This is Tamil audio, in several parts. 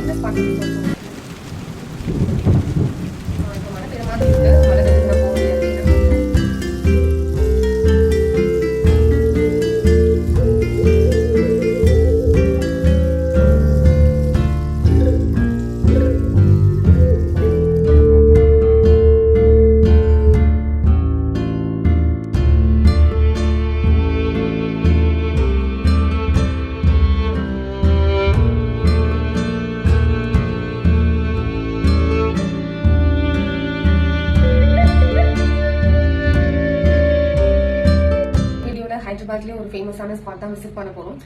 இந்த ஸ்பாட் சொல்லணும். இப்போ மழை பெய்யுற மாதிரி இருக்குது. மழை பெய்யுது நான் போக முடியாது. ஹைதராபாத்லேயே ஒரு ஃபேமஸான ஸ்பாட் தான் விசிட் பண்ண போகிறோம்.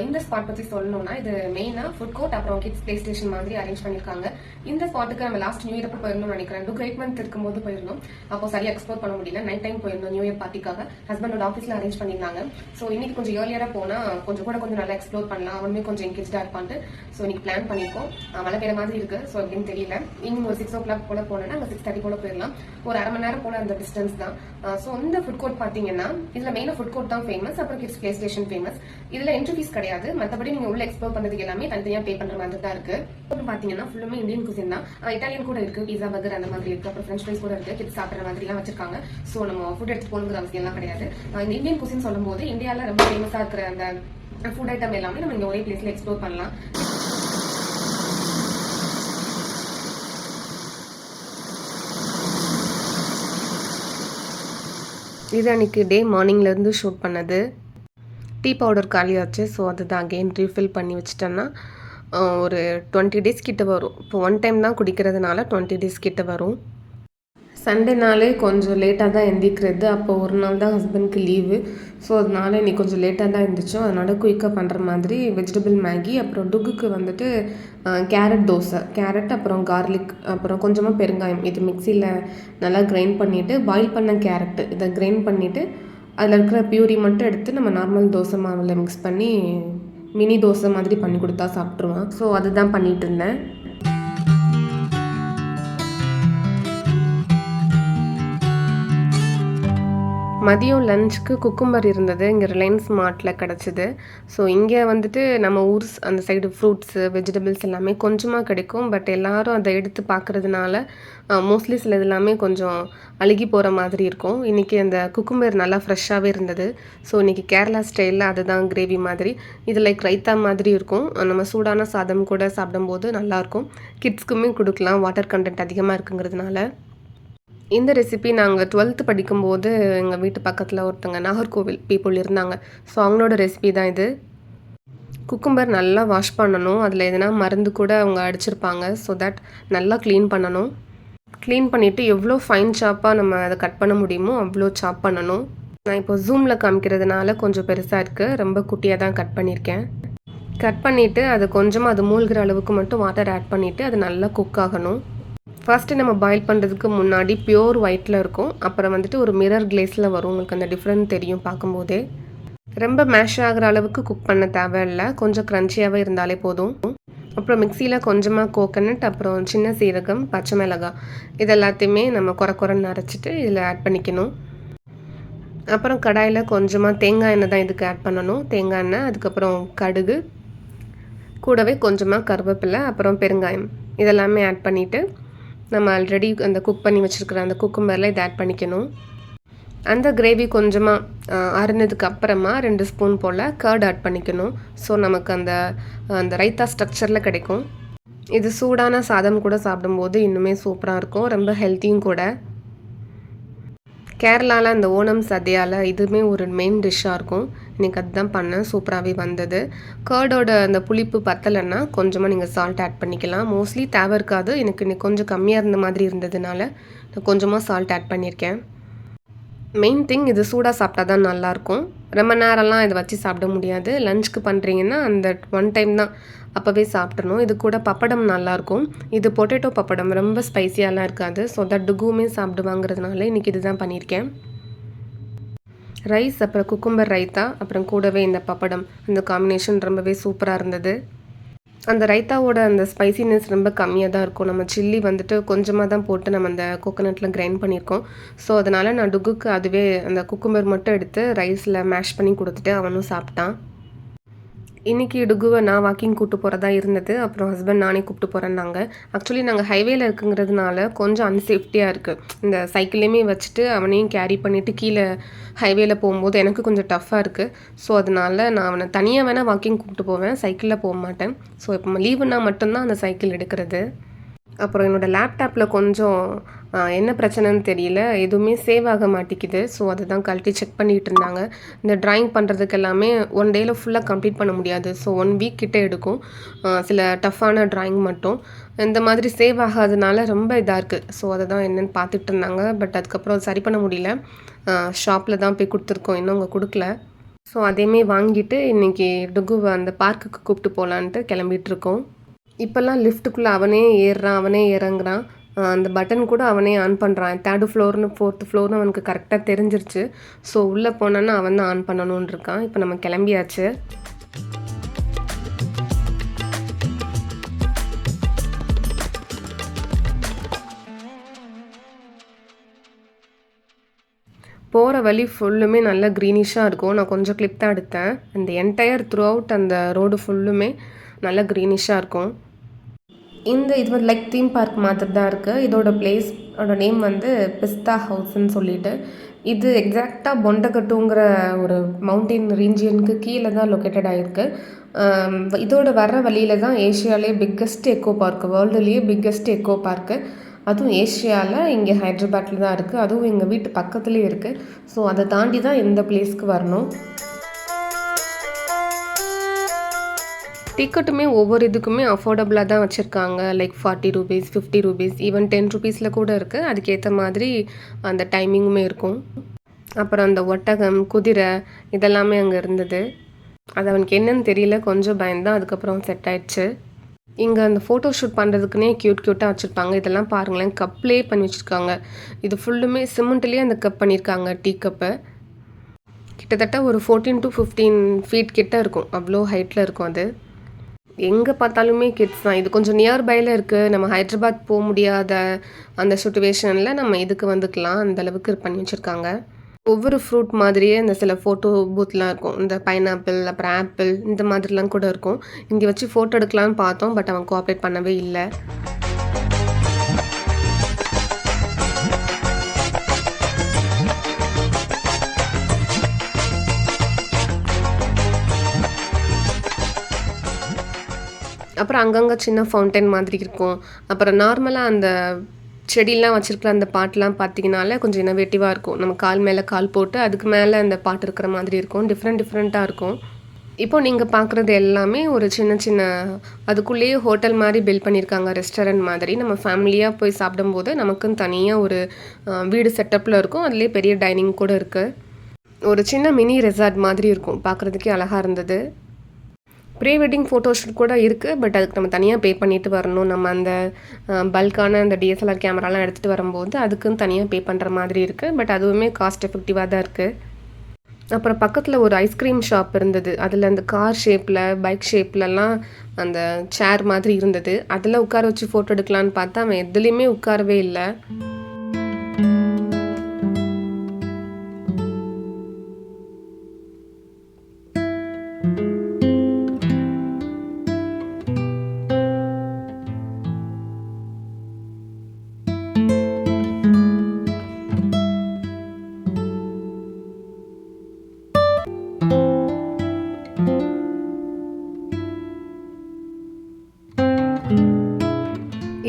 இந்த ஸ்பாட் பற்றி சொல்லணும்னா இது மெயினாக ஃபுட் கோர்ட் அப்புறம் கிட்ஸ் பிளே ஸ்டேஷன் மாதிரி அரேஞ்ச் பண்ணியிருக்காங்க. இந்த ஸ்பாட்டுக்கு நம்ம லாஸ்ட் நியூ இயர் போயிருந்தோம்னு நினைக்கிறேன். கிரேட் மந்த் இருக்கும்போது போயிருந்தோம். அப்போ சரியாக எக்ஸ்ப்ளோர் பண்ண முடியல. நைட் டைம் போயிருந்தோம் நியூ இயர் பார்ட்டிக்காக. ஹஸ்பண்டோட ஆஃபீஸில் அரேஞ்ச் பண்ணியிருந்தாங்க. ஸோ இன்னைக்கு கொஞ்சம் ஏர்லியராக போனால் கொஞ்சம் நல்லா எக்ஸ்ப்ளோர் பண்ணலாம். அவனுமே கொஞ்சம் என்கேஜாக இருப்பான்ட்டு ஸோ இன்னைக்கு பிளான் பண்ணியிருக்கோம். மழை பெய்யுற மாதிரி இருக்கு. ஸோ எப்படின்னு தெரியல. ஈவினிங் ஒரு 6 o'clock போல போனோம்னா அங்கே 6:30 போல போயிடலாம். ஒரு அரை மணி நேரம் போல அந்த டிஸ்டன்ஸ் தான். ஸோ இந்த ஃபுட் கோர்ட் பார்த்தீங்கன்னா இதில் மெயினாக ஃபுட் கோர்ட் தான் ஃபேமஸ். அப்புறம் கிட்ஸ் பிளே ஸ்டேஷன் ஃபேமஸ். இதுல என்ட்ரி ஃபீஸ் கிடையாது. மற்றபடி நீங்க உள்ள எக்ஸ்ப்ளோர் பண்றதுக்கு எல்லாமே தனித்தனியா பே பண்ற மாதிரி தான் இருக்கு. பாத்தீங்கன்னா ஃபுல்லுமே இந்தியன் குசின் தான். இட்டாலியன் கூட இருக்கு, பீஸா பர்கர் அந்த மாதிரி இருக்கு. அப்புறம் ஃப்ரெஞ்ச் ஃப்ரைஸ் கூட இருக்கு. கிட்ஸ் சாப்பிட்ற மாதிரி எல்லாம் வச்சிருக்காங்க. ஸோ நம்ம ஃபுட் எடுத்து போகணுங்கிற அவசியம் எல்லாம் கிடையாது. இந்த இந்தியன் குசின் சொல்லும் போது இந்தியாவில் ரொம்ப ஃபேமஸா இருக்கிற அந்த ஃபுட் ஐட்டம் எல்லாமே நம்ம இங்க ஒரே பிளேஸ்ல எக்ஸ்ப்ளோர் பண்ணலாம். இது அன்றைக்கி டே மார்னிங்லேருந்து ஷூட் பண்ணது. டீ பவுடர் காலியாச்சு. ஸோ அதுதான் அகெயின் ரீஃபில் பண்ணி வச்சிட்டோன்னா ஒரு 20 days கிட்ட வரும். இப்போ ஒன் டைம் தான் குடிக்கிறதுனால 20 days கிட்ட வரும். சண்டேனாலே கொஞ்சம் லேட்டாக தான் எந்திக்கிறது. அப்போ ஒரு நாள் தான் ஹஸ்பண்ட்க்கு லீவு. ஸோ அதனால இன்னைக்கு கொஞ்சம் லேட்டாக தான் இருந்துச்சோம். அதனால் குயிக்காக பண்ணுற மாதிரி வெஜிடபிள் மேகி, அப்புறம் டுக்குக்கு வந்துட்டு கேரட் தோசை, கேரட் அப்புறம் கார்லிக் அப்புறம் கொஞ்சமாக பெருங்காயம் இது மிக்சியில் நல்லா கிரைண்ட் பண்ணிவிட்டு பாயில் பண்ண கேரட்டு இதை கிரைண்ட் பண்ணிவிட்டு அதில் இருக்கிற பியூரி மட்டும் எடுத்து நம்ம நார்மல் தோசை மாவில் மிக்ஸ் பண்ணி மினி தோசை மாதிரி பண்ணி கொடுத்தா சாப்பிட்ருவான். ஸோ அதுதான் பண்ணிகிட்டு இருந்தேன். மதியம் லஞ்சுக்கு குக்கும்பர் இருந்தது. இங்கே ரிலையன்ஸ் மார்ட்டில் கிடச்சிது. ஸோ இங்கே வந்துட்டு நம்ம ஊர் அந்த சைடு ஃப்ரூட்ஸு வெஜிடபிள்ஸ் எல்லாமே கொஞ்சமாக கிடைக்கும். பட் எல்லோரும் அதை எடுத்து பார்க்குறதுனால மோஸ்ட்லி சில இது எல்லாமே கொஞ்சம் அழுகி போகிற மாதிரி இருக்கும். இன்றைக்கி அந்த குக்கும்பர் நல்லா ஃப்ரெஷ்ஷாகவே இருந்தது. ஸோ இன்றைக்கி கேரளா ஸ்டைலில் அதுதான் கிரேவி மாதிரி. இது லைக் ரைத்தா மாதிரி இருக்கும். நம்ம சூடான சாதம் கூட சாப்பிடும்போது நல்லாயிருக்கும். கிட்ஸ்க்குமே கொடுக்கலாம், வாட்டர் கண்டென்ட் அதிகமாக இருக்குங்கிறதுனால. இந்த ரெசிபி நாங்கள் 12th படிக்கும்போது எங்கள் வீட்டு பக்கத்தில் ஒருத்தங்க நாகர்கோவில் பீப்புள் இருந்தாங்க. ஸோ அவங்களோட ரெசிபி தான் இது. குக்கும்பர் நல்லா வாஷ் பண்ணணும். அதில் எதுனா மருந்து கூட அவங்க அடிச்சிருப்பாங்க. ஸோ தட் நல்லா க்ளீன் பண்ணணும். க்ளீன் பண்ணிவிட்டு எவ்வளோ ஃபைன் சாப்பாக நம்ம அதை கட் பண்ண முடியுமோ அவ்வளோ சாப் பண்ணணும். நான் இப்போ ஜூமில் காமிக்கிறதுனால கொஞ்சம் பெருசாக இருக்குது. ரொம்ப குட்டியாக தான் கட் பண்ணியிருக்கேன். கட் பண்ணிவிட்டு அது கொஞ்சமாக அது மூழ்கிற அளவுக்கு மட்டும் வாட்டர் ஆட் பண்ணிவிட்டு அது நல்லா குக் ஆகணும். ஃபஸ்ட்டு நம்ம பாயில் பண்ணுறதுக்கு முன்னாடி பியோர் ஒயிட்டில் இருக்கும். அப்புறம் வந்துட்டு ஒரு மிரர் கிளேஸில் வரும். உங்களுக்கு அந்த டிஃப்ரெண்ட் தெரியும் பார்க்கும்போதே. ரொம்ப மேஷ் ஆகிற அளவுக்கு குக் பண்ண தேவையில்லை. கொஞ்சம் க்ரன்ச்சியாகவே இருந்தாலே போதும். அப்புறம் மிக்சியில் கொஞ்சமாக கோகனட், அப்புறம் சின்ன சீரகம், பச்சை மிளகாய் இது எல்லாத்தையுமே நம்ம குறைன்னு அரைச்சிட்டு இதில் ஆட் பண்ணிக்கணும். அப்புறம் கடாயில் கொஞ்சமாக தேங்காய் எண்ணெய் தான் இதுக்கு ஆட் பண்ணணும். தேங்காய் எண்ணெய், அதுக்கப்புறம் கடுகு, கூடவே கொஞ்சமாக கருவேப்பிலை, அப்புறம் பெருங்காயம் இதெல்லாமே ஆட் பண்ணிவிட்டு நம்ம ஆல்ரெடி அந்த குக் பண்ணி வச்சுருக்கிற அந்த குக்கும்பரில் இதை ஆட் பண்ணிக்கணும். அந்த கிரேவி கொஞ்சமாக அரினதுக்கு அப்புறமா 2 ஸ்பூன் போல் கர்ட் ஆட் பண்ணிக்கணும். ஸோ நமக்கு அந்த ரைத்தா ஸ்ட்ரக்சரில் கிடைக்கும். இது சூடான சாதம் கூட சாப்பிடும்போது இன்னுமே சூப்பராக இருக்கும். ரொம்ப ஹெல்த்தியும் கூட. கேரளாவில் அந்த ஓணம் சദ്യயால் இதுவுமே ஒரு மெயின் டிஷ்ஷாக இருக்கும். இன்றைக்கி அதுதான் பண்ணேன். சூப்பராகவே வந்தது. கர்டோட அந்த புளிப்பு பத்தலைன்னா கொஞ்சமாக நீங்கள் சால்ட் ஆட் பண்ணிக்கலாம். மோஸ்ட்லி தேவை இருக்காது. எனக்கு இன்னைக்கு கொஞ்சம் கம்மியாக இருந்த மாதிரி இருந்ததுனால நான் கொஞ்சமாக சால்ட் ஆட் பண்ணியிருக்கேன். மெயின் திங் இது சூடாக சாப்பிட்டா தான் நல்லாயிருக்கும். ரொம்ப நேரம்லாம் இதை வச்சு சாப்பிட முடியாது. லஞ்சுக்கு பண்ணுறீங்கன்னா அந்த ஒன் டைம் தான் அப்போவே சாப்பிட்றணும். இது கூட பப்படம் நல்லாயிருக்கும். இது பொட்டேட்டோ பப்படம், ரொம்ப ஸ்பைஸியாலாம் இருக்காது. ஸோ தட் டுகுமே சாப்பிடுவாங்கிறதுனால இன்றைக்கி இது தான் பண்ணியிருக்கேன். ரைஸ், அப்புறம் குக்கும்பர் ரைத்தா, அப்புறம் கூடவே இந்த பப்படம், அந்த காம்பினேஷன் ரொம்பவே சூப்பராக இருந்தது. அந்த ரைத்தாவோட அந்த ஸ்பைசினஸ் ரொம்ப கம்மியாக தான் இருக்கும். நம்ம சில்லி வந்துட்டு கொஞ்சமாக தான் போட்டு நம்ம அந்த கோகோனட்டில் கிரைண்ட் பண்ணியிருக்கோம். ஸோ அதனால் நான் டுகுக்கு அதுவே அந்த குக்கும்பர் மட்டும் எடுத்து ரைஸில் மேஷ் பண்ணி கொடுத்துட்டு அவனும் சாப்பிட்டான். இன்னைக்கு டுகுவ நான் வாக்கிங் கூட்டு போறதா இருந்தது. அப்புறம் ஹஸ்பண்ட் நானே கூப்பிட்டு போறேன்னாங்க. ஆக்சுவலி நாங்க ஹைவேல இருக்குங்கிறதுனால கொஞ்சம் அன்சேஃப்டியா இருக்கு. இந்த சைக்கிளையுமே வச்சுட்டு அவனையும் கேரி பண்ணிட்டு கீழ ஹைவேல போம்போது எனக்கு கொஞ்சம் டஃப்பா இருக்கு. ஸோ அதனால நான் அவன தனியா வேணா வாக்கிங் கூப்பிட்டு போவேன். சைக்கிள்ல போமாட்டேன். ஸோ இப்போ லீவுனா மட்டும் தான் அந்த சைக்கிள் எடுக்கிறது. அப்புறம் என்னோடய லேப்டாப்பில் கொஞ்சம் என்ன பிரச்சனைன்னு தெரியல, எதுவுமே சேவ் ஆக மாட்டேங்குது. ஸோ அதுதான் கழட்டி செக் பண்ணிகிட்டு இருந்தாங்க. இந்த ட்ராயிங் பண்ணுறதுக்கு எல்லாமே ஒன் டேயில் ஃபுல்லாக கம்ப்ளீட் பண்ண முடியாது. ஸோ 1 வீக் கிட்ட எடுக்கும். சில டஃப்பான ட்ராயிங் மட்டும் இந்த மாதிரி சேவ் ஆகாதனால ரொம்ப இதாக இருக்குது. ஸோ அதை தான் என்னென்னு பார்த்துட்டு இருந்தாங்க. பட் அதுக்கப்புறம் சரி பண்ண முடியல. ஷாப்பில் தான் போய் கொடுத்துருக்கோம், இன்னும் அவங்க கொடுக்கல. ஸோ அதையுமே வாங்கிட்டு இன்றைக்கி டுகுவை அந்த பார்க்குக்கு கூப்பிட்டு போகலான்ட்டு கிளம்பிகிட்ருக்கோம். இப்போல்லாம் லிஃப்ட்டுக்குள்ளே அவனே ஏறுறான், அவனே இறங்குறான். அந்த பட்டன் கூட அவனே ஆன் பண்ணுறான். 3rd ஃப்ளோர்னு 4th ஃப்ளோர்னு அவனுக்கு கரெக்டாக தெரிஞ்சிருச்சு. ஸோ உள்ளே போனான்னா அவன் தான் ஆன் பண்ணணும்னு இருக்கான். இப்போ நம்ம கிளம்பியாச்சு. போகிற வழி ஃபுல்லுமே நல்லா க்ரீனிஷாக இருக்கும். நான் கொஞ்சம் கிளிப் தான் எடுத்தேன். அந்த என்டையர் த்ரூ அவுட் அந்த ரோடு ஃபுல்லுமே நல்லா க்ரீனிஷாக இருக்கும். இது வந்து லைக் தீம் பார்க் மாதிரி தான் இருக்குது. இதோட பிளேஸோட நேம் வந்து பிஸ்தா ஹவுஸ்ன்னு சொல்லிட்டு. இது எக்ஸாக்டாக பொண்டகட்டுங்கிற ஒரு மவுண்டெயின் ரீஜியனுக்கு கீழே தான் லொக்கேட்டட் ஆகிருக்கு. இதோட வர்ற வழியில் தான் ஏஷியாவிலே பிக்கஸ்ட் எக்கோ பார்க், வேர்ல்டுலேயே பிக்கஸ்ட் எக்கோ பார்க்கு. அதுவும் ஏஷியாவில் இங்கே ஹைதராபாத்தில் தான் இருக்குது. அதுவும் எங்கள் வீட்டு பக்கத்துலேயே இருக்குது. ஸோ அதை தாண்டி தான் இந்த பிளேஸ்க்கு வரணும். டிக்கெட்டுமே ஒவ்வொரு இதுக்குமே அஃபோர்டபுளாக தான் வச்சுருக்காங்க. லைக் 40 ரூபீஸ், 50 ரூபீஸ், ஈவன் 10 ரூபீஸில் கூட இருக்குது. அதுக்கேற்ற மாதிரி அந்த டைமிங்குமே இருக்கும். அப்புறம் அந்த ஒட்டகம், குதிரை இதெல்லாமே அங்கே இருந்தது. அது அவனுக்கு என்னன்னு தெரியல, கொஞ்சம் பயந்தான். அதுக்கப்புறம் செட் ஆயிடுச்சு. இங்கே அந்த ஃபோட்டோ ஷூட் பண்ணுறதுக்குனே க்யூட்டாக வச்சுருப்பாங்க. இதெல்லாம் பாருங்களேன், கப்லேயே பண்ணி வச்சுருக்காங்க. இது ஃபுல்லுமே சிமெண்ட்லேயே அந்த கப் பண்ணியிருக்காங்க, டீ கப்பை. கிட்டத்தட்ட ஒரு 14 to 15 ஃபீட் கிட்ட இருக்கும். அவ்வளோ ஹைட்டில் இருக்கும் அது. எங்கே பார்த்தாலுமே கிட்ஸ் தான். இது கொஞ்சம் நியர்பையில் இருக்குது. நம்ம ஹைதராபாத் போக முடியாத அந்த சிச்சுவேஷனில் நம்ம இதுக்கு வந்துக்கலாம். அந்தளவுக்கு பண்ணி வச்சுருக்காங்க. ஒவ்வொரு ஃப்ரூட் மாதிரியே இந்த சில ஃபோட்டோ பூத்லாம் இருக்கும். இந்த பைனாப்பிள், அப்புறம் ஆப்பிள் இந்த மாதிரிலாம் கூட இருக்கும். இங்கே வச்சு ஃபோட்டோ எடுக்கலான்னு பார்த்தோம். பட் அவன் கோஆப்ரேட் பண்ணவே இல்லை. அப்புறம் அங்கங்கே சின்ன ஃபவுண்டைன் மாதிரி இருக்கும். அப்புறம் நார்மலாக அந்த செடியெலாம் வச்சுருக்கிற அந்த பாட்டெலாம் பார்த்திங்கனாலே கொஞ்சம் இன்னோவேட்டிவாக இருக்கும். நம்ம கால் மேலே கால் போட்டு அதுக்கு மேலே அந்த பாட்டு இருக்கிற மாதிரி இருக்கும். டிஃப்ரெண்ட்டாக இருக்கும். இப்போது நீங்கள் பார்க்குறது எல்லாமே ஒரு சின்ன அதுக்குள்ளேயே ஹோட்டல் மாதிரி பில்ட் பண்ணியிருக்காங்க, ரெஸ்டாரண்ட் மாதிரி. நம்ம ஃபேமிலியாக போய் சாப்பிடும்போது நமக்குன்னு தனியாக ஒரு வீடு செட்டப்பில் இருக்கும். அதுலேயே பெரிய டைனிங் கூட இருக்குது. ஒரு சின்ன மினி ரெசார்ட் மாதிரி இருக்கும். பார்க்குறதுக்கே அழகாக இருந்தது. ப்ரீ வெட்டிங் ஃபோட்டோ ஷூட் கூட இருக்குது. பட் அதுக்கு நம்ம தனியாக பே பண்ணிவிட்டு வரணும். நம்ம அந்த பல்கான அந்த டிஎஸ்எல்ஆர் கேமராலாம் எடுத்துகிட்டு வரும்போது அதுக்குன்னு தனியாக பே பண்ணுற மாதிரி இருக்குது. பட் அதுவுமே காஸ்ட் எஃபெக்டிவாக தான் இருக்குது. அப்புறம் பக்கத்தில் ஒரு ஐஸ்கிரீம் ஷாப் இருந்தது. அதில் அந்த கார் ஷேப்பில், பைக் ஷேப்லலாம் அந்த சேர் மாதிரி இருந்தது. அதில் உட்கார வச்சு ஃபோட்டோ எடுக்கலான்னு பார்த்தா அவன் எதுலேயுமே உட்காரவே இல்லை.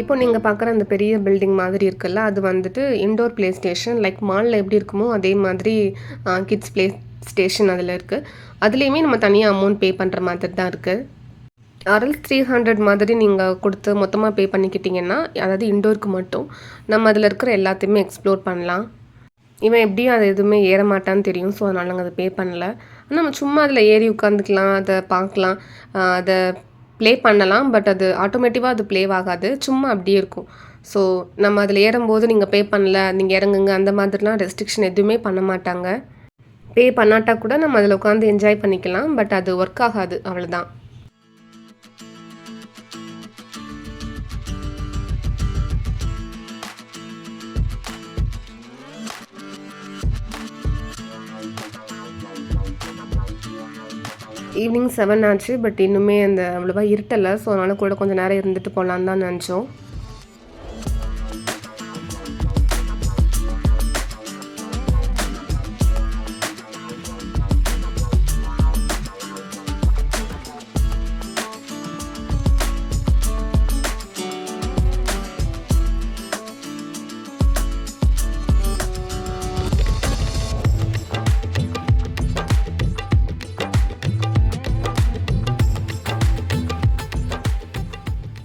இப்போ நீங்கள் பார்க்குற அந்த பெரிய பில்டிங் மாதிரி இருக்குல்ல, அது வந்துட்டு இன்டோர் ப்ளே ஸ்டேஷன். லைக் மாலில் எப்படி இருக்குமோ அதே மாதிரி கிட்ஸ் ப்ளே ஸ்டேஷன் அதில் இருக்குது. அதுலேயுமே நம்ம தனியாக அமௌண்ட் பே பண்ணுற மாதிரி தான் இருக்குது. அரல்ஸ் 300 மாதிரி நீங்கள் கொடுத்து மொத்தமாக பே பண்ணிக்கிட்டிங்கன்னா, அதாவது இன்டோருக்கு மட்டும் நம்ம அதில் இருக்கிற எல்லாத்தையுமே எக்ஸ்ப்ளோர் பண்ணலாம். இவன் எப்படியும் அது எதுவுமே ஏற மாட்டான்னு தெரியும். ஸோ அதனால் நாங்கள் அதை பே பண்ணல. நம்ம சும்மா அதில் ஏறி உட்காந்துக்கலாம், அதை பார்க்கலாம், அதை ப்ளே பண்ணலாம். பட் அது ஆட்டோமேட்டிக்காக அது ப்ளே ஆகாது, சும்மா அப்படியே இருக்கும். ஸோ நம்ம அதில் ஏறும்போது நீங்கள் பே பண்ணல, நீங்கள் இறங்குங்க அந்த மாதிரிலாம் ரெஸ்ட்ரிக்ஷன் எதுவுமே பண்ண மாட்டாங்க. பே பண்ணாட்டா கூட நம்ம அதில் உட்காந்து என்ஜாய் பண்ணிக்கலாம். பட் அது ஒர்க் ஆகாது, அவ்வளோதான். ஈவினிங் 7 ஆச்சு. பட் இன்னுமே அந்த அவ்வளவா இருட்டல. ஸோ அதனால கூட கொஞ்சம் நேரம் இருந்துட்டு போலான்னு தான் நெனச்சோம்.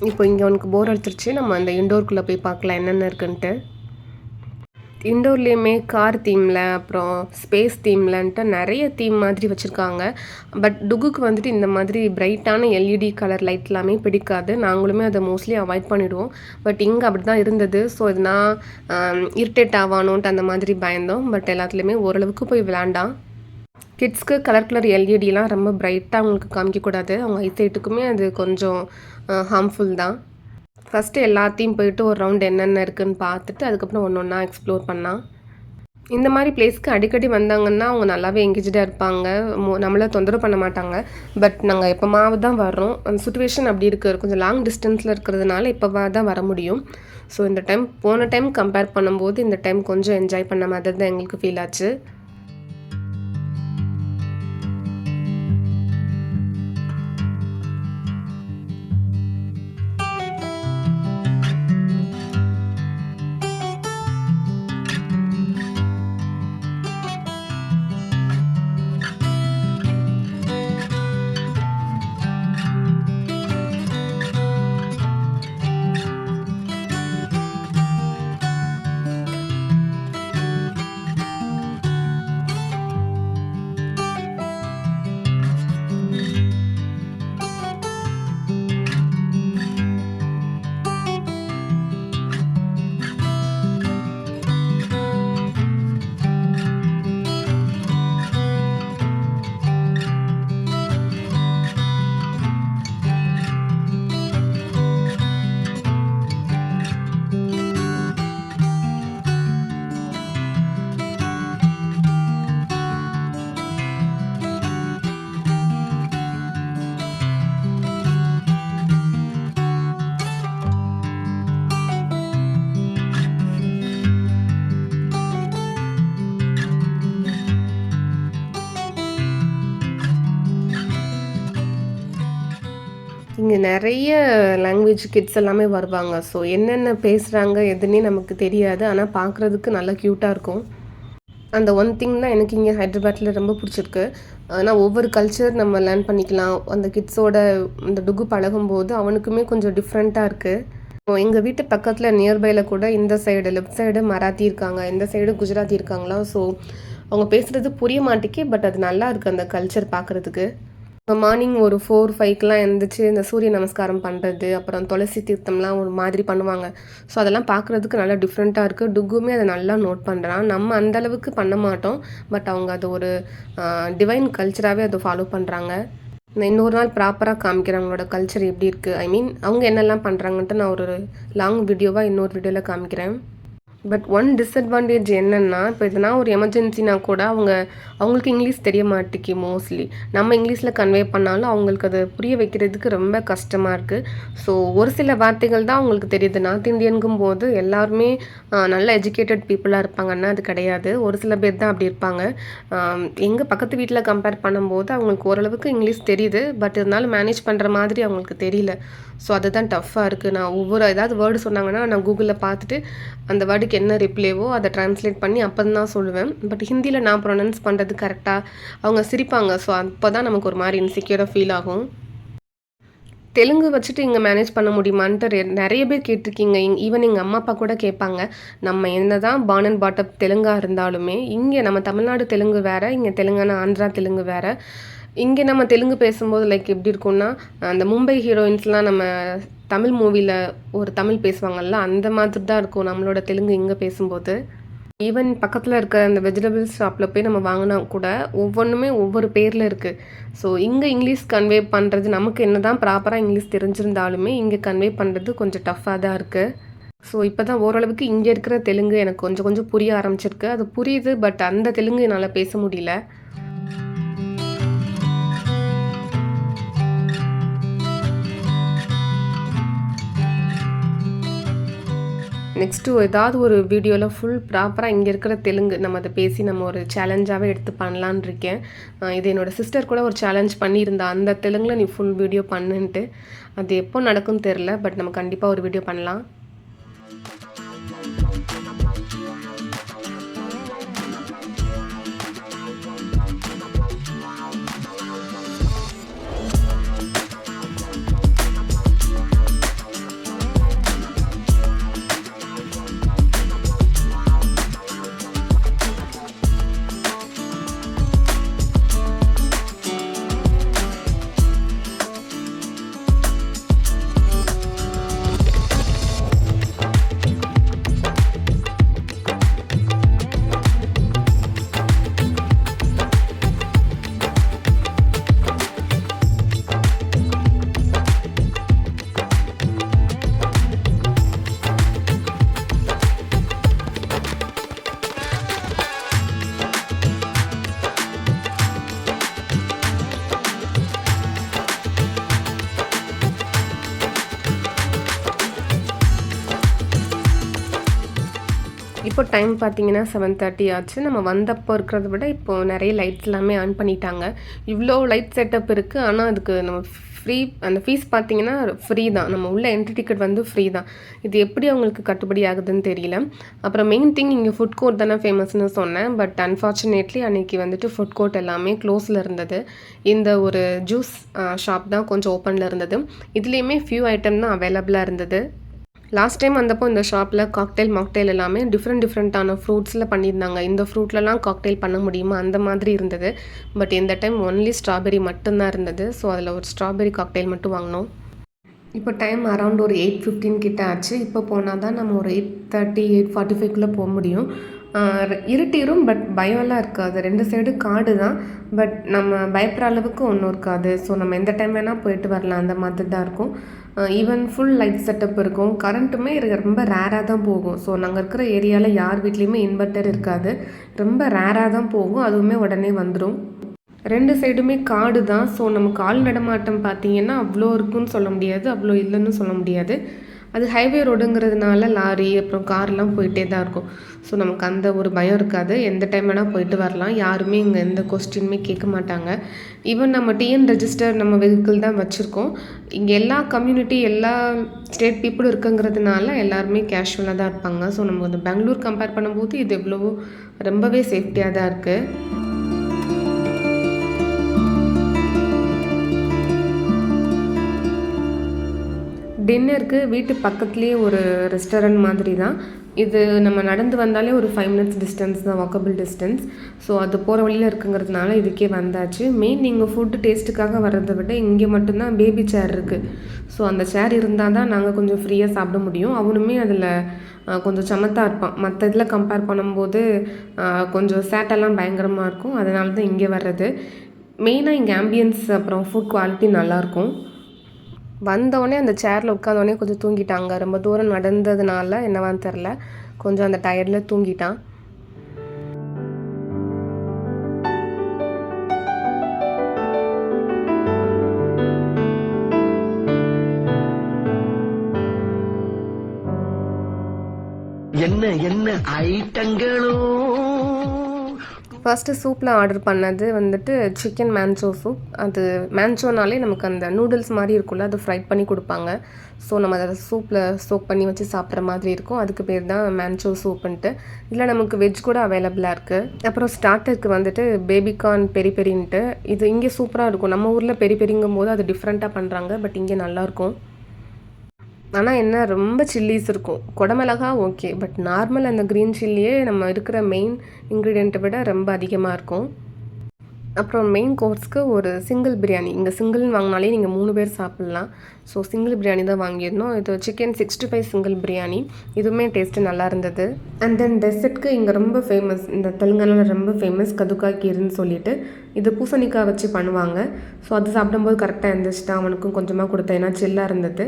இப்போ இங்க உனக்கு போர் அடிச்சிருச்சு. நம்ம அந்த இண்டோர்க்குள்ள போய் பார்க்கலாம் என்னென்ன இருக்குன்ட்டு. இண்டோர்லேயுமே கார் தீம்ல, அப்புறம் ஸ்பேஸ் தீம்லன்ட்டு நெறைய தீம் மாதிரி வச்சுருக்காங்க. பட் டுகுக்கு வந்துட்டு இந்த மாதிரி பிரைட்டான எல்இடி கலர் லைட் எல்லாமே பிடிக்காது. நாங்களுமே அத மோஸ்ட்லி அவாய்ட் பண்ணிடுவோம். பட் இங்க அப்படிதான் இருந்தது. ஸோ இது நான் இரிட்டேட் ஆவானோன்ட்டு அந்த மாதிரி பயந்தோம். பட் எல்லாத்துலேயுமே ஓரளவுக்கு போய் விளையாண்டான். கிட்ஸ்க்கு கலர் கலர் எல்இடிலாம் ரொம்ப பிரைட்டாக அவங்களுக்கு காமிக்கக்கூடாது. அவங்க ஐசைட்டுக்குமே அது கொஞ்சம் ஹார்ம்ஃபுல் தான். ஃபஸ்ட்டு எல்லாத்தையும் போயிட்டு ஒரு ரவுண்ட் என்னென்ன இருக்குதுன்னு பார்த்துட்டு அதுக்கப்புறம் ஒன்று ஒன்றா எக்ஸ்ப்ளோர் பண்ணால். இந்த மாதிரி பிளேஸ்க்கு அடிக்கடி வந்தாங்கன்னா அவங்க நல்லாவே எங்கேஜாக இருப்பாங்க. நம்மளை தொந்தரவு பண்ண மாட்டாங்க. பட் நாங்கள் எப்போமாவது தான் வர்றோம். அந்த சுச்சுவேஷன் அப்படி இருக்குது. கொஞ்சம் லாங் டிஸ்டன்ஸில் இருக்கிறதுனால எப்போவாது தான் வர முடியும். ஸோ இந்த டைம் போன டைம் கம்பேர் பண்ணும்போது இந்த டைம் கொஞ்சம் என்ஜாய் பண்ண மாதிரி தான் எங்களுக்கு ஃபீல் ஆச்சு. இங்கே நிறைய லாங்குவேஜ் கிட்ஸ் எல்லாமே வருவாங்க. ஸோ என்னென்ன பேசுகிறாங்க எதுன்னே நமக்கு தெரியாது. ஆனால் பார்க்குறதுக்கு நல்லா க்யூட்டாக இருக்கும். அந்த ஒன் திங் தான் எனக்கு இங்கே ஹைதராபாத்தில் ரொம்ப பிடிச்சிருக்கு. ஆனால் ஒவ்வொரு கல்ச்சர் நம்ம லேர்ன் பண்ணிக்கலாம். அந்த கிட்ஸோட இந்த டுகு பழகும்போது அவனுக்குமே கொஞ்சம் டிஃப்ரெண்ட்டாக இருக்குது. எங்கள் வீட்டு பக்கத்தில் நியர்பையில் கூட இந்த சைடு லெஃப்ட் சைடு மராத்தி இருக்காங்க, இந்த சைடு குஜராத்தி இருக்காங்களா. ஸோ அவங்க பேசுகிறது புரிய மாட்டேக்கி. பட் அது நல்லா இருக்குது அந்த கல்ச்சர் பார்க்குறதுக்கு. மார்னிங் ஒரு 4-5க்கெலாம் எழுந்திரிச்சு இந்த சூரிய நமஸ்காரம் பண்ணுறது, அப்புறம் துளசி தீர்த்தம்லாம் ஒரு மாதிரி பண்ணுவாங்க. ஸோ அதெல்லாம் பார்க்குறதுக்கு நல்லா டிஃப்ரெண்ட்டாக இருக்குது. டுக்குமே அதை நல்லா நோட் பண்ணுறான். நம்ம அந்தளவுக்கு பண்ண மாட்டோம். பட் அவங்க அது ஒரு டிவைன் கல்ச்சராகவே அதை ஃபாலோ பண்ணுறாங்க. நான் இன்னொரு நாள் ப்ராப்பராக காமிக்கிறேன் அவங்களோட கல்ச்சர் எப்படி இருக்குது. ஐ மீன் அவங்க என்னெல்லாம் பண்ணுறாங்கன்ட்டு நான் ஒரு லாங் வீடியோவாக இன்னொரு வீடியோவில் காமிக்கிறேன். பட் ஒன் டிஸ்அட்வான்டேஜ் என்னென்னா, இப்போ எதுனா ஒரு எமர்ஜென்சினா கூட அவங்களுக்கு இங்கிலீஷ் தெரிய மாட்டேங்கி மோஸ்ட்லி. நம்ம இங்கிலீஷில் கன்வே பண்ணாலும் அவங்களுக்கு அதை புரிய வைக்கிறதுக்கு ரொம்ப கஷ்டமாக இருக்குது. ஸோ ஒரு சில வார்த்தைகள் தான் அவங்களுக்கு தெரியுது. நார்த் இந்தியனுக்கும் போது எல்லாருமே நல்ல எஜுகேட்டட் பீப்புளாக இருப்பாங்கன்னா அது கிடையாது. ஒரு சில பேர் தான் அப்படி இருப்பாங்க. எங்கள் பக்கத்து வீட்டில் கம்பேர் பண்ணும்போது அவங்களுக்கு ஓரளவுக்கு இங்கிலீஷ் தெரியுது. பட் இருந்தாலும் மேனேஜ் பண்ணுற மாதிரி அவங்களுக்கு தெரியல. ஸோ அதுதான் டஃப்பாக இருக்குது. நான் ஏதாவது வேர்டு சொன்னாங்கன்னா நான் கூகுளில் பார்த்துட்டு அந்த வேர்டுக்கு என்ன ரிப்ளேவோ அதை ட்ரான்ஸ்லேட் பண்ணி அப்போ தான் சொல்லுவேன். பட் ஹிந்தியில் நான் ப்ரொனவுன்ஸ் பண்ணுறது கரெக்டாக அவங்க சிரிப்பாங்க. ஸோ அப்போ தான் நமக்கு ஒரு மாதிரி இன்செக்யூராக ஃபீல் ஆகும். தெலுங்கு வச்சுட்டு இங்கே மேனேஜ் பண்ண முடியுமான்ட்டு நிறைய பேர் கேட்டிருக்கீங்க. ஈவன் எங்கள் அம்மா அப்பா கூட கேட்பாங்க. நம்ம என்ன தான் பார்ன் அண்ட் பாட் அப் தெலுங்காக இருந்தாலுமே இங்கே நம்ம தமிழ்நாடு தெலுங்கு வேறு, இங்கே தெலுங்கானா ஆந்திரா தெலுங்கு வேறு. இங்கே நம்ம தெலுங்கு பேசும்போது லைக் எப்படி இருக்கும்னா, அந்த மும்பை ஹீரோயின்ஸ்லாம் நம்ம தமிழ் மூவியில் ஒரு தமிழ் பேசுவாங்கள்ல, அந்த மாதிரி தான் இருக்கும் நம்மளோட தெலுங்கு இங்கே பேசும்போது. ஈவன் பக்கத்தில் இருக்க அந்த வெஜிடபிள்ஸ் ஷாப்பில் போய் நம்ம வாங்கினா கூட ஒவ்வொன்றுமே ஒவ்வொரு பேரில் இருக்குது. ஸோ இங்கே இங்கிலீஷ் கன்வே பண்ணுறது நமக்கு என்ன தான் ப்ராப்பராக இங்கிலீஷ் தெரிஞ்சிருந்தாலுமே இங்கே கன்வே பண்ணுறது கொஞ்சம் டஃப்பாக தான் இருக்குது. ஸோ இப்போ தான் ஓரளவுக்கு இங்கே இருக்கிற தெலுங்கு எனக்கு கொஞ்சம் கொஞ்சம் புரிய ஆரம்பிச்சிருக்கு. அது புரியுது. பட் அந்த தெலுங்கு என்னால் பேச முடியல. நெக்ஸ்ட்டு ஏதாவது ஒரு வீடியோவில் ஃபுல் ப்ராப்பராக இங்கே இருக்கிற தெலுங்கு நம்ம அதை பேசி நம்ம ஒரு சேலஞ்சாகவே எடுத்து பண்ணலான் இருக்கேன். இது என்னோடய சிஸ்டர் கூட ஒரு சேலஞ்ச் பண்ணியிருந்தா, அந்த தெலுங்கில் நீ ஃபுல் வீடியோ பண்ணுன்ட்டு. அது எப்போ நடக்கும்னு தெரில, பட் நம்ம கண்டிப்பாக ஒரு வீடியோ பண்ணலாம். இப்போ டைம் பார்த்தீங்கன்னா 7:30 ஆச்சு. நம்ம வந்தப்போ இருக்கிறத விட இப்போது நிறைய லைட்ஸ் எல்லாமே ஆன் பண்ணிட்டாங்க. இவ்வளோ லைட் செட்டப் இருக்குது. ஆனால் அதுக்கு நம்ம அந்த ஃபீஸ் பார்த்தீங்கன்னா ஃப்ரீ தான். நம்ம உள்ள என்ட்ரி டிக்கெட் வந்து ஃப்ரீ தான். இது எப்படி அவங்களுக்கு கட்டுப்படி ஆகுதுன்னு தெரியல. அப்புறம் மெயின் திங் இங்கே ஃபுட் கோர்ட் தானே ஃபேமஸ்னு சொன்னேன். பட் அன்ஃபார்ச்சுனேட்லி அன்றைக்கி வந்துட்டு ஃபுட் கோர்ட் எல்லாமே க்ளோஸில் இருந்தது. இந்த ஒரு ஜூஸ் ஷாப் தான் கொஞ்சம் ஓப்பனில் இருந்தது. இதுலேயுமே ஃபியூ ஐட்டம் தான் அவைலபிளாக இருந்தது. லாஸ்ட் டைம் வந்தப்போ இந்த ஷாப்பில் மாக்டெயில் எல்லாமே டிஃப்ரெண்ட்டான ஃப்ரூட்ஸில் பண்ணியிருந்தாங்க. இந்த ஃப்ரூட்லலாம் காக்டெயில் பண்ண முடியுமா அந்த மாதிரி இருந்தது. பட் இந்த டைம் ஒன்லி ஸ்ட்ராபெரி மட்டும்தான் இருந்தது. ஸோ அதில் ஒரு ஸ்ட்ராபெரி காக்டெயில் மட்டும் வாங்கினோம். இப்போ டைம் அரௌண்ட் ஒரு 8:15 கிட்ட ஆச்சு. இப்போ போனால் தான் நம்ம ஒரு 8:30 8:45 போக முடியும். இருட்டிரும், பட் பயம்லாம் இருக்காது. 2 சைடு காடு தான், பட் நம்ம பயப்படுற அளவுக்கு ஒன்றும் இருக்காது. ஸோ நம்ம எந்த டைம் வேணால் போயிட்டு வரலாம், அந்த மாதிரி தான் இருக்கும். ஈவன் ஃபுல் லைட் செட்டப் இருக்கும். கரண்ட்டுமே ரொம்ப ரேராக தான் போகும். ஸோ நாங்கள் இருக்கிற ஏரியாவில் யார் வீட்லேயுமே இன்வெர்ட்டர் இருக்காது. ரொம்ப ரேராக தான் போகும், அதுவுமே உடனே வந்துடும். 2 சைடுமே காடு தான். ஸோ நம்ம கால் நடமாட்டம் பார்த்திங்கன்னா அவ்வளோ இருக்குன்னு சொல்ல முடியாது, அவ்வளோ இல்லைன்னு சொல்ல முடியாது. அது ஹைவே ரோடுங்கிறதுனால லாரி அப்புறம் கார்லாம் போயிட்டே தான் இருக்கும். ஸோ நமக்கு அந்த ஒரு பயம் இருக்காது. எந்த டைம் வேணால் போயிட்டு வரலாம். யாருமே இங்கே எந்த கொஸ்டினுமே கேட்க மாட்டாங்க. ஈவன் நம்ம டிஎன் ரெஜிஸ்டர் நம்ம வெஹிக்கிள் தான் வச்சுருக்கோம். இங்கே எல்லா கம்யூனிட்டி எல்லா ஸ்டேட் பீப்புளும் இருக்குங்கிறதுனால எல்லாருமே கேஷுவலாக தான் இருப்பாங்க. ஸோ நம்ம வந்து பெங்களூர் கம்பேர் பண்ணும்போது இது எவ்வளவோ ரொம்பவே சேஃப்டியாக தான் இருக்குது. டின்னருக்கு வீட்டு பக்கத்துலேயே ஒரு ரெஸ்டாரண்ட் மாதிரி தான். இது நம்ம நடந்து வந்தாலே ஒரு 5 மினிட்ஸ் டிஸ்டன்ஸ் தான், வாக்கபிள் டிஸ்டன்ஸ். ஸோ அது போகிற வழியில் இருக்குங்கிறதுனால இதுக்கே வந்தாச்சு. மெயின் நீங்கள் ஃபுட்டு டேஸ்ட்டுக்காக வர்றதை விட இங்கே மட்டும்தான் பேபி சேர் இருக்குது. ஸோ அந்த சேர் இருந்தால் தான் நாங்கள் கொஞ்சம் ஃப்ரீயாக சாப்பிட முடியும். அவனுமே அதில் கொஞ்சம் சமத்தாக இருப்பான். மற்ற இதில் கம்பேர் பண்ணும்போது கொஞ்சம் சேட்டெல்லாம் பயங்கரமாக இருக்கும். அதனால தான் இங்கே வர்றது. மெயினாக இங்கே ஆம்பியன்ஸ் அப்புறம் ஃபுட் குவாலிட்டி நல்லாயிருக்கும். வந்தோடனே அந்த சேரில் உட்காந்தோடனே கொஞ்சம் தூங்கிட்டாங்க. ரொம்ப தூரம் நடந்ததுனால என்னவான்னு தெரில, கொஞ்சம் அந்த டயர்டில் தூங்கிட்டான். என்ன என்ன ஐட்டங்களும். ஃபஸ்ட்டு சூப்பில் ஆர்டர் பண்ணது வந்துட்டு சிக்கன் மேன்சோ சூப். அது மேன்சோனாலே நமக்கு அந்த நூடுல்ஸ் மாதிரி இருக்கும்ல, அது ஃப்ரை பண்ணி கொடுப்பாங்க. ஸோ நம்ம அதை சூப்பில் சோப் பண்ணி வச்சு சாப்பிட்ற மாதிரி இருக்கும். அதுக்கு பேர் தான் மேன்சோ சூப்புன்ட்டு. இதில் நமக்கு வெஜ் கூட அவைலபிளாக இருக்குது. அப்புறம் ஸ்டார்டருக்கு வந்துட்டு பேபிகார்ன் பெரி பெரின்ட்டு. இது இங்கே சூப்பராக இருக்கும். நம்ம ஊரில் பெரி பெரிங்கும் போது அது டிஃப்ரெண்ட்டாக பண்ணுறாங்க, பட் இங்கே நல்லாயிருக்கும். ஆனால் என்ன, ரொம்ப சில்லிஸ் இருக்கும். குடமிளகா ஓகே, பட் நார்மல் அந்த க்ரீன் சில்லியே நம்ம இருக்கிற மெயின் இன்க்ரீடியண்ட்டை விட ரொம்ப அதிகமாக இருக்கும். அப்புறம் மெயின் கோர்ஸ்க்கு ஒரு சிங்கிள் பிரியாணி. இங்கே சிங்கிள்னு வாங்கினாலே நீங்கள் 3 பேர் சாப்பிட்லாம். ஸோ சிங்கிள் பிரியாணி தான் வாங்கியிருந்தோம். இது சிக்கன் 65 சிங்கிள் பிரியாணி. இதுவுமே டேஸ்ட்டு நல்லா இருந்தது. அண்ட் தென் டெசர்ட்க்கு இங்கே ரொம்ப ஃபேமஸ், இந்த தெலுங்கானாவில் ரொம்ப ஃபேமஸ் கதுக்கா கீருன்னு சொல்லிட்டு, இது பூசணிக்காய் வச்சு பண்ணுவாங்க. ஸோ அது சாப்பிடும்போது கரெக்டாக இருந்துச்சுட்டா, அவனுக்கும் கொஞ்சமாக கொடுத்தேன், ஏன்னா சில்லாக இருந்தது.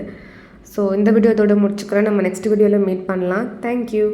ஸோ இந்த வீடியோ இதோட முடிச்சுக்கிறேன். நம்ம நெக்ஸ்ட் வீடியோவில் மீட் பண்ணலாம். தேங்க்யூ.